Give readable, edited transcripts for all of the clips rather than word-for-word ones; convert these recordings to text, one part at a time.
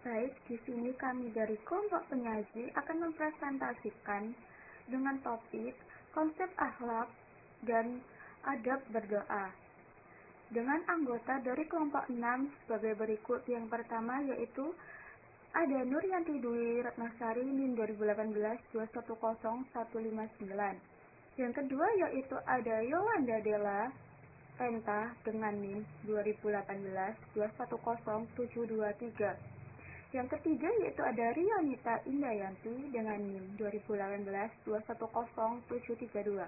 Baik, di sini kami dari kelompok penyaji akan mempresentasikan dengan topik konsep akhlak dan adab berdoa. Dengan anggota dari kelompok 6 sebagai berikut. Yang pertama yaitu ada Nuryanti Dwi Ratnasari NIM 2018 210159. Yang kedua yaitu ada Yolanda Della Penta dengan NIM 2018 210723. Yang ketiga yaitu ada Rionita Indayanti dengan NIM 2018 210732.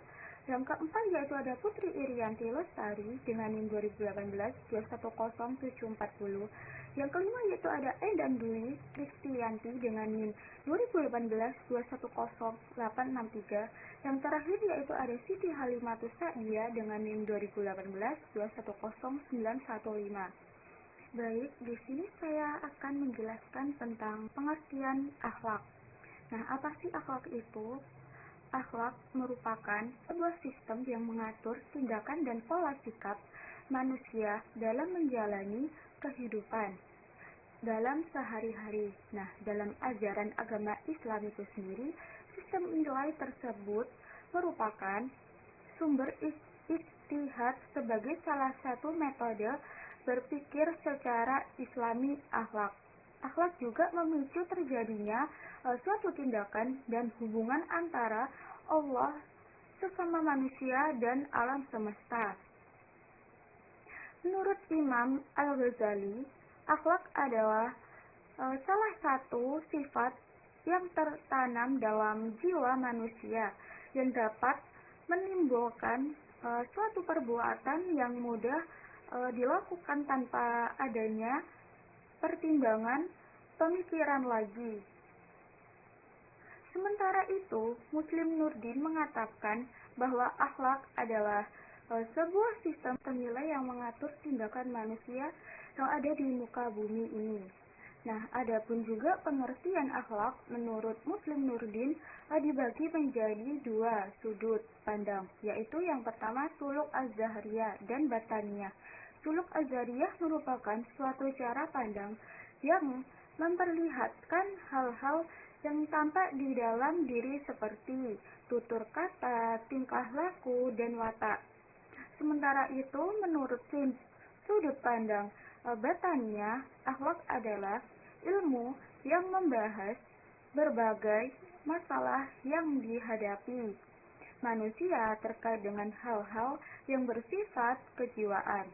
Yang keempat yaitu ada Putri Irianti Lestari dengan NIM 2018 210740. Yang kelima yaitu ada Endan Dwi Kristianti dengan NIM 2018 210863. Yang terakhir yaitu ada Siti Halimatus Sa'dia dengan NIM 2018 210915. Baik, di sini saya akan menjelaskan tentang pengertian akhlak. Nah, apa sih akhlak itu? Akhlak merupakan sebuah sistem yang mengatur tindakan dan pola sikap manusia dalam menjalani kehidupan dalam sehari-hari. Nah, dalam ajaran agama Islam itu sendiri, sistem nilai tersebut merupakan sumber ijtihad sebagai salah satu metode berpikir secara Islami akhlak. Akhlak juga memicu terjadinya suatu tindakan dan hubungan antara Allah sesama manusia dan alam semesta. Menurut Imam Al-Ghazali, akhlak adalah salah satu sifat yang tertanam dalam jiwa manusia yang dapat menimbulkan suatu perbuatan yang mudah dilakukan tanpa adanya pertimbangan pemikiran lagi. Sementara itu, Muslim Nurdin mengatakan bahwa akhlak adalah sebuah sistem nilai yang mengatur tindakan manusia yang ada di muka bumi ini. Nah, adapun juga pengertian akhlak menurut Muslim Nurdin dibagi menjadi dua sudut pandang, yaitu yang pertama suluk az-zahriyah dan bataniyah. Suluk az-zahriyah merupakan suatu cara pandang yang memperlihatkan hal-hal yang tampak di dalam diri seperti tutur kata, tingkah laku, dan watak. Sementara itu, menurut sudut pandang bataniyah, akhlak adalah ilmu yang membahas berbagai masalah yang dihadapi manusia terkait dengan hal-hal yang bersifat kejiwaan.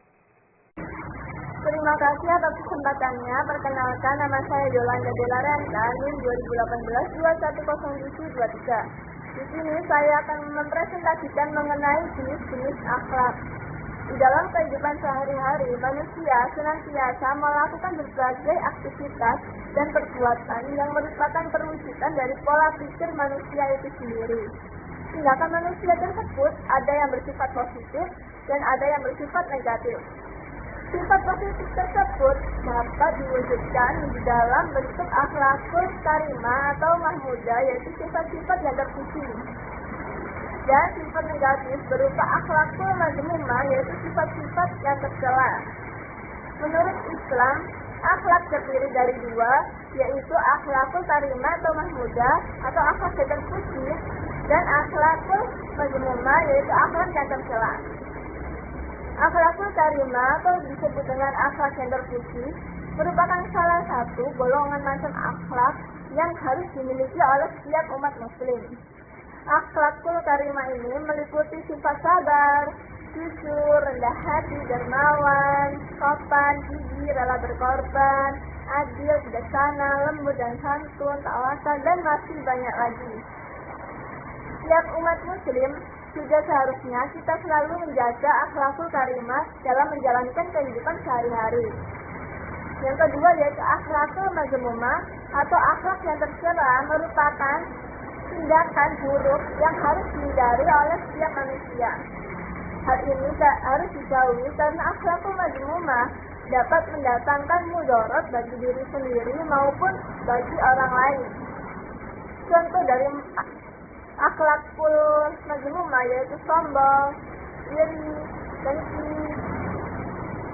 Terima kasih atas kesempatannya. Perkenalkan, nama saya Yolanda Della Penta, NIM 2018 210723. Di sini saya akan mempresentasikan mengenai jenis-jenis akhlak. Di dalam kehidupan sehari-hari, manusia senantiasa melakukan berbagai aktivitas dan perbuatan yang merupakan perwujudan dari pola pikir manusia itu sendiri. Tindakan manusia tersebut ada yang bersifat positif dan ada yang bersifat negatif. Sifat positif tersebut dapat diwujudkan di dalam bentuk akhlakul karimah atau mahmudah, yaitu sifat-sifat yang terpuji. Dan sifat negatif berupa akhlakul mazmumah, yaitu sifat-sifat yang tercela. Menurut Islam, akhlak terdiri dari dua, yaitu akhlakul karimah atau mahmudah atau akhlak yang terpuji, dan akhlakul mazmumah, yaitu akhlak yang tercela. Akhlakul karimah atau disebut dengan akhlak yang terpuji merupakan salah satu golongan macam akhlak yang harus dimiliki oleh setiap umat muslim. Akhlakul karimah ini meliputi sifat sabar, jujur, rendah hati, dermawan, sopan, gigih, rela berkorban, adil, bijaksana, lembut dan santun, tawakal, dan masih banyak lagi. Setiap umat muslim juga seharusnya kita selalu menjaga akhlakul karimah dalam menjalankan kehidupan sehari-hari. Yang kedua yaitu akhlakul mazmumah atau akhlak yang tercela merupakan tindakan buruk yang harus dihindari oleh setiap manusia. Hal ini harus dijauhi karena akhlakul mazmumah dapat mendatangkan mudarat bagi diri sendiri maupun bagi orang lain. Contoh dari akhlakul mazmumah yaitu sombong, iri, dengki,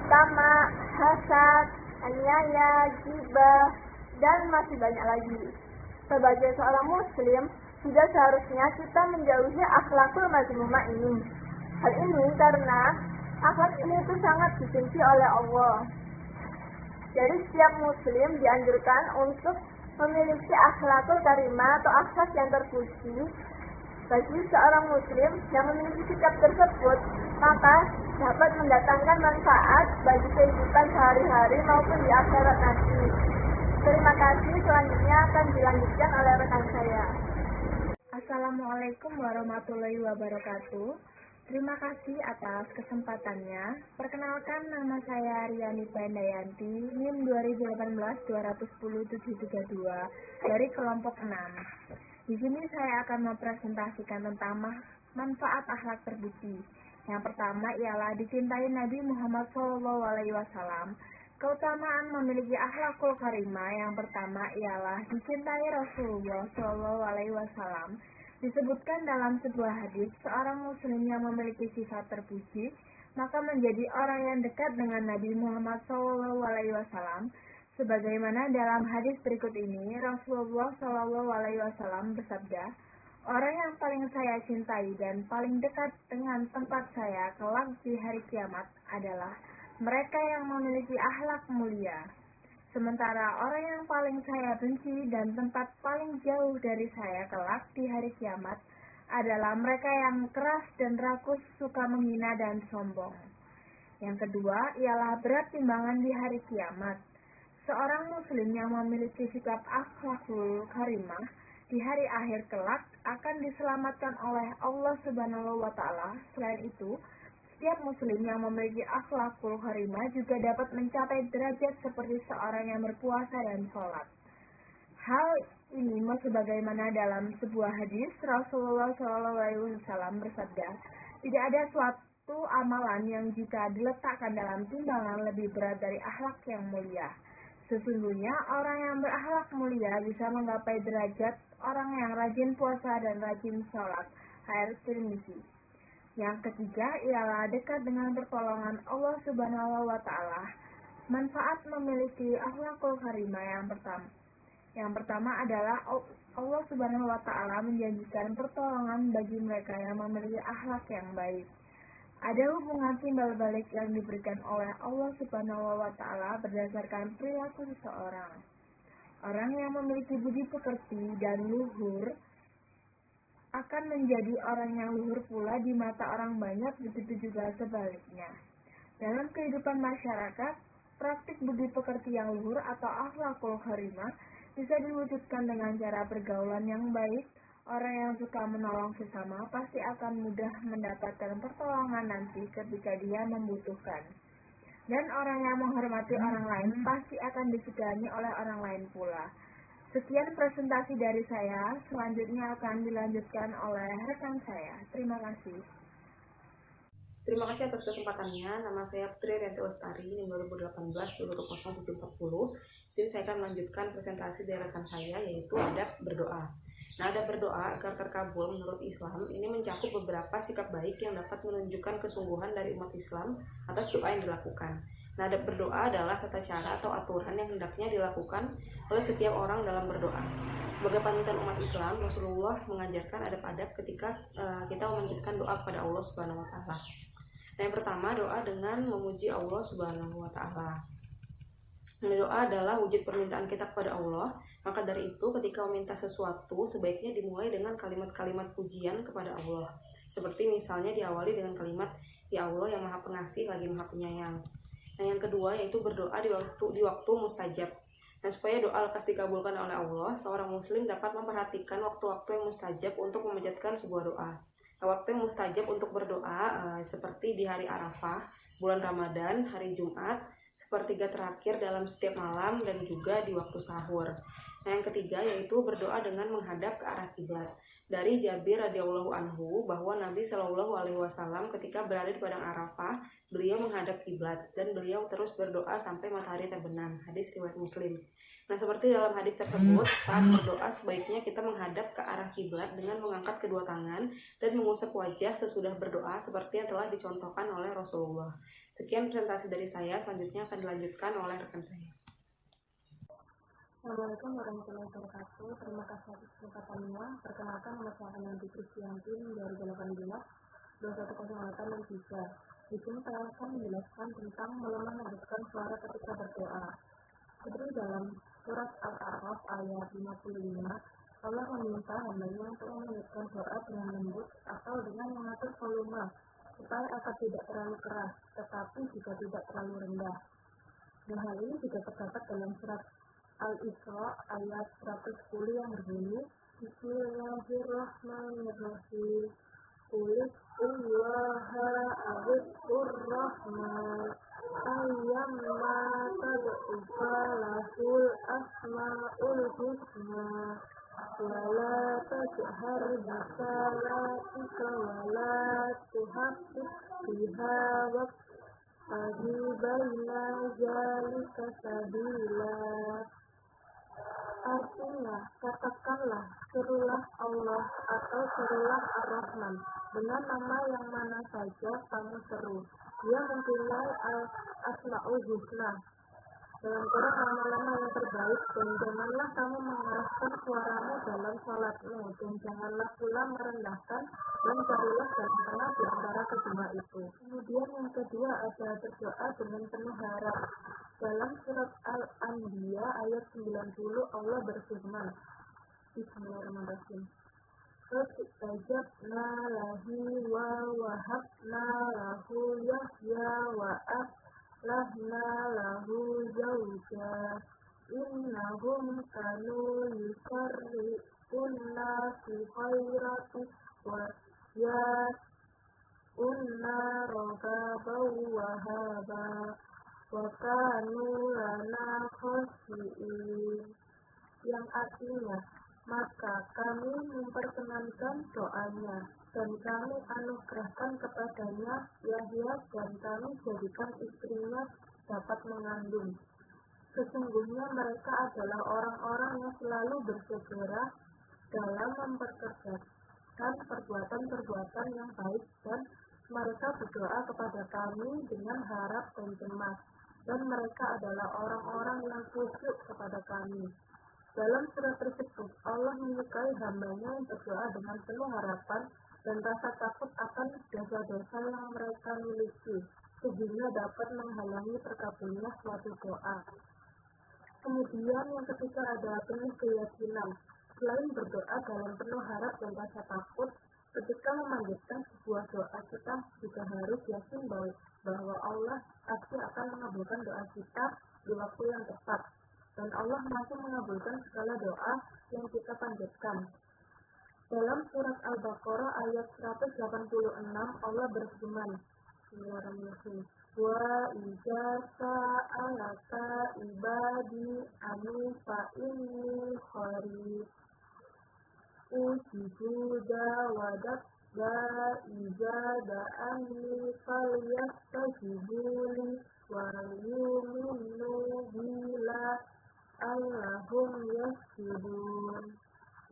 tamak, hasad, aniaya, ghibah, dan masih banyak lagi. Sebagai seorang muslim, sudah seharusnya kita menjauhi akhlakul mazmumah ini. Hal ini karena akhlak ini itu sangat dibenci oleh Allah. Jadi setiap muslim dianjurkan untuk memiliki akhlakul karimah atau akhlak yang terpuji. Bagi seorang muslim yang memiliki sikap tersebut, maka dapat mendatangkan manfaat bagi kehidupan sehari-hari maupun di akhirat nanti. Terima kasih, selanjutnya akan dilanjutkan oleh rekan saya. Assalamualaikum warahmatullahi wabarakatuh. Terima kasih atas kesempatannya. Perkenalkan, nama saya Riani Pandayanti, NIM 2018-210-732 dari kelompok 6. Di sini saya akan mempresentasikan tentang manfaat akhlak terpuji. Yang pertama ialah dicintai Nabi Muhammad SAW. Keutamaan memiliki akhlakul karimah yang pertama ialah dicintai Rasulullah SAW. Disebutkan dalam sebuah hadis, seorang muslim yang memiliki sifat terpuji, maka menjadi orang yang dekat dengan Nabi Muhammad SAW. Sebagaimana dalam hadis berikut ini, Rasulullah SAW bersabda, orang yang paling saya cintai dan paling dekat dengan tempat saya kelak di hari kiamat adalah mereka yang memiliki akhlak mulia. Sementara orang yang paling saya benci dan tempat paling jauh dari saya kelak di hari kiamat adalah mereka yang keras dan rakus, suka menghina dan sombong. Yang kedua ialah berat timbangan di hari kiamat. Seorang muslim yang memiliki sikap akhlakul karimah di hari akhir kelak akan diselamatkan oleh Allah Subhanahu wa Ta'ala. Selain itu, setiap muslim yang memiliki akhlakul karimah juga dapat mencapai derajat seperti seorang yang berpuasa dan sholat. Hal ini sebagaimana dalam sebuah hadis, Rasulullah SAW bersabda, tidak ada suatu amalan yang jika diletakkan dalam timbangan lebih berat dari akhlak yang mulia. Sesungguhnya orang yang berakhlak mulia bisa menggapai derajat orang yang rajin puasa dan rajin sholat. Hadis Tirmizi. Yang ketiga ialah dekat dengan pertolongan Allah Subhanahu wa Ta'ala. Manfaat memiliki akhlakul karimah yang pertama adalah Allah Subhanahu wa Ta'ala menjanjikan pertolongan bagi mereka yang memiliki akhlak yang baik. Ada hubungan timbal balik yang diberikan oleh Allah Subhanahu wa Ta'ala berdasarkan perilaku seseorang. Orang yang memiliki budi pekerti dan luhur akan menjadi orang yang luhur pula di mata orang banyak, begitu juga sebaliknya. Dalam kehidupan masyarakat, praktik budi pekerti yang luhur atau akhlakul karimah bisa diwujudkan dengan cara pergaulan yang baik. Orang yang suka menolong sesama pasti akan mudah mendapatkan pertolongan nanti ketika dia membutuhkan. Dan orang yang menghormati orang lain pasti akan disegani oleh orang lain pula. Sekian presentasi dari saya, selanjutnya akan dilanjutkan oleh rekan saya. Terima kasih. Terima kasih atas kesempatannya. Nama saya Putri Rianti Lestari, NIM 2018-20740. Sini saya akan melanjutkan presentasi dari rekan saya, yaitu adab berdoa. Nah, adab berdoa agar terkabul menurut Islam ini mencakup beberapa sikap baik yang dapat menunjukkan kesungguhan dari umat Islam atas doa yang dilakukan. Nah, adab berdoa adalah tata cara atau aturan yang hendaknya dilakukan oleh setiap orang dalam berdoa. Sebagai panutan umat Islam, Rasulullah mengajarkan adab-adab ketika kita memanjatkan doa kepada Allah Subhanahu wa Ta'ala. Nah, yang pertama, doa dengan memuji Allah Subhanahu wa Ta'ala. Doa adalah wujud permintaan kita kepada Allah. Maka dari itu, ketika meminta sesuatu, sebaiknya dimulai dengan kalimat-kalimat pujian kepada Allah. Seperti misalnya diawali dengan kalimat, Ya Allah yang Maha Pengasih lagi Maha Penyayang. Nah, yang kedua yaitu berdoa di waktu mustajab. Nah, supaya doa lekas dikabulkan oleh Allah, seorang muslim dapat memperhatikan waktu-waktu yang mustajab untuk memanjatkan sebuah doa. Nah, waktu yang mustajab untuk berdoa seperti di hari Arafah, bulan Ramadan, hari Jumat, sepertiga terakhir dalam setiap malam, dan juga di waktu sahur. Nah, yang ketiga yaitu berdoa dengan menghadap ke arah kiblat. Dari Jabir radhiyallahu anhu bahwa Nabi Shallallahu alaihi wasallam ketika berada di padang Arafah, beliau menghadap kiblat dan beliau terus berdoa sampai matahari terbenam. Hadis riwayat Muslim. Nah, seperti dalam hadis tersebut, saat berdoa sebaiknya kita menghadap ke arah kiblat dengan mengangkat kedua tangan dan mengusap wajah sesudah berdoa seperti yang telah dicontohkan oleh Rasulullah. Sekian presentasi dari saya, selanjutnya akan dilanjutkan oleh rekan saya. Assalamualaikum warahmatullahi wabarakatuh. Terima kasih atas kesempatannya. Perkenalkan, nama saya Anandi Kristiantin dari 2018 2108 Di sini saya akan menjelaskan tentang melemah-lembutkan suara ketika berdoa. Seperti dalam surat Al-A'raf ayat 55, Allah meminta hambanya untuk melanjutkan doa dengan lembut atau dengan mengatur volume supaya agar tidak terlalu keras, tetapi juga tidak terlalu rendah. Dan hal ini juga terdapat dalam surat Al-Isra ayat 110 yang berbunyi, Bismillahirrahmanirrahim. Qul Allaha awidkur rahman ayyamma tad'u falahul asma'ul husna wala tajhar bisalatika wala tuhaffif biha waqtahi baina zalika sabila. Artinya, katakanlah, serulah Allah atau serulah Ar-Rahman dengan nama yang mana saja kamu seru. Dia mempunyai Asma'ul Husna, dalam kurung nama-nama yang terbaik, dan janganlah kamu mengeraskan suaramu dalam sholatmu, dan janganlah pula merendahkan, dan carilah jalan tengah di antara kedua itu. Kemudian yang kedua adalah berdoa dengan penuh harap. Dalam surat Al-Anbiya ayat 90 Allah berfirman, Bismillahirrahmanirrahim. Fastajabna lahu wa wahabna lahu Yahya wa aslahna lahu zawja innahum kanu yusarri'unna fi khairati wa ya'unna raghaban wa haba wa kanu lana khashi'in, yang artinya, maka kami memperkenankan doanya, dan kami anugerahkan kepadanya Yahya, dan kami jadikan istrinya dapat mengandung. Sesungguhnya mereka adalah orang-orang yang selalu bersegera dalam memperkerjakan perbuatan-perbuatan yang baik, dan mereka berdoa kepada kami dengan harap dan cemas, dan mereka adalah orang-orang yang khusyuk kepada kami. Dalam surat tersebut, Allah menyukai hambanya yang berdoa dengan penuh harapan dan rasa takut akan dosa-dosa yang mereka miliki, sehingga dapat menghalangi terkabulnya suatu doa. Kemudian yang ketiga adalah penuh keyakinan. Selain berdoa dalam penuh harap dan rasa takut, ketika memanjatkan sebuah doa kita juga harus yakin bahwa Allah pasti akan mengabulkan doa kita di waktu yang tepat. Dan Allah mampu mengabulkan segala doa yang kita panjatkan. Dalam surat Al-Baqarah ayat 186 Allah berfirman, Bismillahirrahmanirrahim. Wa idza sa'alaka ibadi anni fa inni qarib ujibu dawadat iza da'ani falyastajibuli wa yu'minu bila Allahum yasjudun,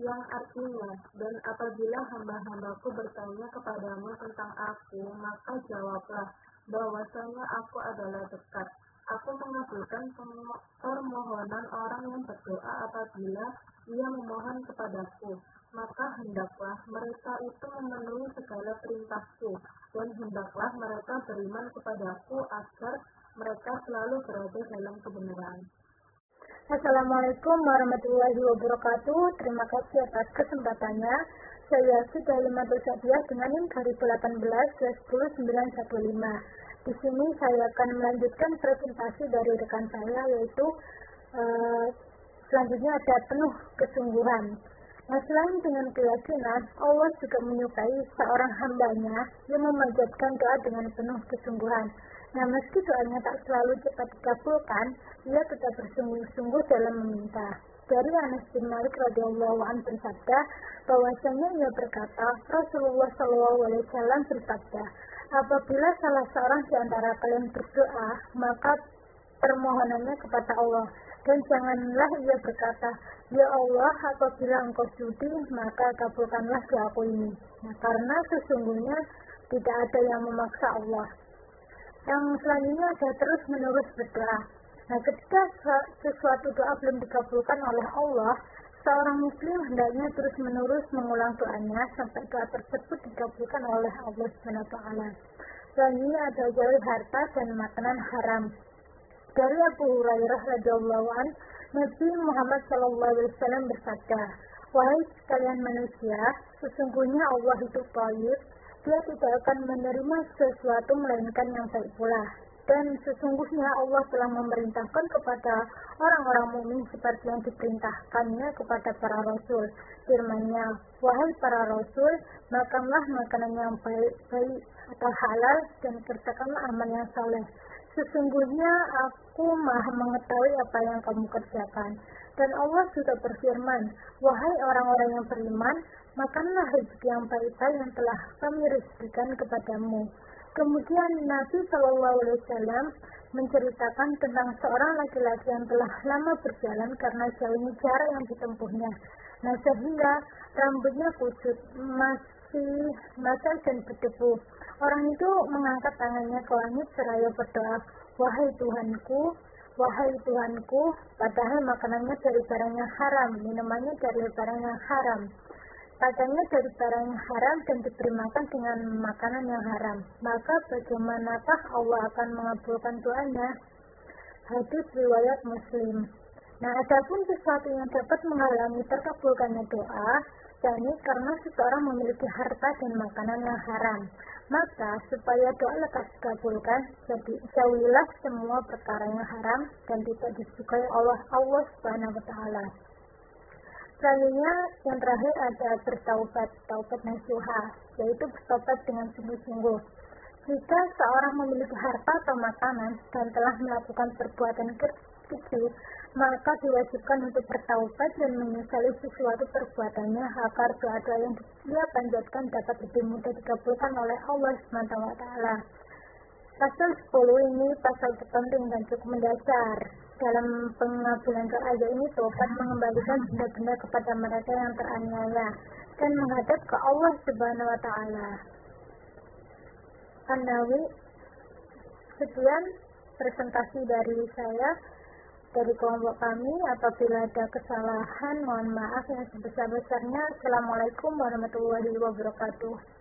yang artinya, dan apabila hamba-hambaku bertanya kepadamu tentang aku, maka jawablah bahwasanya aku adalah dekat. Aku mengabulkan permohonan orang yang berdoa apabila ia memohon kepadaku. Maka hendaklah mereka itu memenuhi segala perintahku, dan hendaklah mereka beriman kepadaku agar mereka selalu berada dalam kebenaran. Assalamualaikum warahmatullahi wabarakatuh. Terima kasih atas kesempatannya. Saya Fida Limatul Sabiah dengan NIM 2018-10915. Di sini saya akan melanjutkan presentasi dari rekan saya, yaitu selanjutnya ada penuh kesungguhan. Nah, selain dengan keyakinan, Allah juga menyukai seorang hambanya yang memanjatkan doa dengan penuh kesungguhan. Nah, meski doanya tak selalu cepat dikabulkan, ia tetap bersungguh-sungguh dalam meminta. Dari Anas bin Malik radhiyallahu anhu bersabda, bahwasanya ia berkata, Rasulullah SAW bersabda, apabila salah seorang di antara kalian berdoa, maka permohonannya kepada Allah, dan janganlah ia berkata, ya Allah, apabila engkau sudi, maka kabulkanlah doaku ini. Nah, karena sesungguhnya tidak ada yang memaksa Allah. Yang selanjutnya adalah terus menerus berdoa. Nah, ketika sesuatu doa belum dikabulkan oleh Allah, seorang muslim hendaknya terus-menerus mengulang doanya sampai doa tersebut dikabulkan oleh Allah SWT. Selanjutnya ada jauhi harta dan makanan haram. Dari Abu Hurairah radhiyallahu an, Nabi Muhammad SAW bersabda, "Wahai sekalian manusia, sesungguhnya Allah itu thayyib, Dia tidak akan menerima sesuatu melainkan yang baik pula. Dan sesungguhnya Allah telah memerintahkan kepada orang-orang mukmin seperti yang diperintahkannya kepada para rasul. Firman-Nya, wahai para rasul, makanlah makanan yang baik-baik atau halal dan kerjakanlah amal yang saleh. Sesungguhnya aku Maha mengetahui apa yang kamu kerjakan." Dan Allah juga berfirman, wahai orang-orang yang beriman, makanlah rezeki yang baik-baik yang telah kami rezekikan kepadamu. Kemudian Nabi SAW menceritakan tentang seorang laki-laki yang telah lama berjalan karena jauhnya jarak yang ditempuhnya. Nah, sehingga rambutnya kusut, masih basah dan berdebu. Orang itu mengangkat tangannya ke langit seraya berdoa, wahai Tuhanku, padahal makanannya dari barang yang haram, minumannya dari barang yang haram. Pakaiannya dari barang yang haram dan diberi makan dengan makanan yang haram. Maka bagaimanakah Allah akan mengabulkan doanya? Hadis riwayat Muslim. Nah, adapun sesuatu yang dapat menghalangi terkabulkannya doa, yakni karena seseorang memiliki harta dan makanan yang haram. Maka supaya doa lekas dikabulkan, jadi jauhilah semua perkara yang haram dan tidak disukai Allah Subhanahu wa taala. Selanjutnya yang terakhir ada taubat nasuha, yaitu bertobat dengan sungguh-sungguh. Jika seorang memiliki harta atau makanan dan telah melakukan perbuatan keji, maka diwajibkan untuk bertaubat dan menyesali sesuatu perbuatannya agar doa-doa yang dia panjatkan dapat lebih mudah dikabulkan oleh Allah SWT. Pasal 10 ini pasal terpenting dan cukup mendasar dalam pengabulan doa, ini tobat mengembalikan benda-benda kepada mereka yang teraniaya dan menghadap ke Allah Subhanahu wa taala. An-Nawawi. Sekian presentasi dari saya, dari kelompok kami. Apabila ada kesalahan, mohon maaf yang sebesar-besarnya. Assalamualaikum warahmatullahi wabarakatuh.